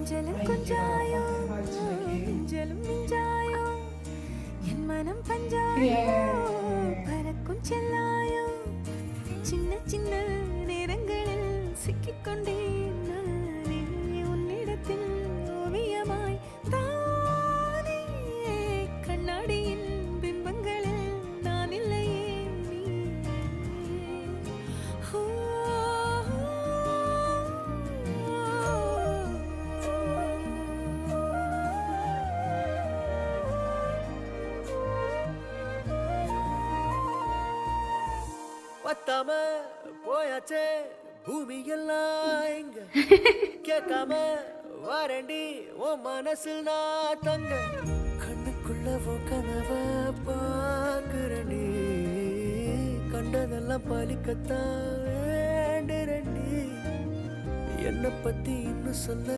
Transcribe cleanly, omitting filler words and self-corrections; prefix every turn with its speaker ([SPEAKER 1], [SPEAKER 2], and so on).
[SPEAKER 1] கொஞ்சலும் கொஞ்சாயோ மிஞ்சலும் மிஞ்சாயோ என் மனம் பஞ்சாயோ பறக்கும் செல்லாயோ சின்ன சின்ன நேரங்களில் சிக்கிக்கொண்டேன் நானே உன்னிடத்தில் ஓவியமாய் தானே கண்ணாடியின் பிம்பங்களில் நான் இல்லையே நீ
[SPEAKER 2] பத்தாம போயாச்சே பூமி எல்லாம் எங்க கேட்காம வாரண்டி உன் மனசில் நான் தங்க கண்ணுக்குள்ள உன் கனவ பாக்குறண்டி கண்டதெல்லாம் பலிக்கத்தான் வேண்டுறண்டி என்னை பத்தி இன்னும் சொல்ல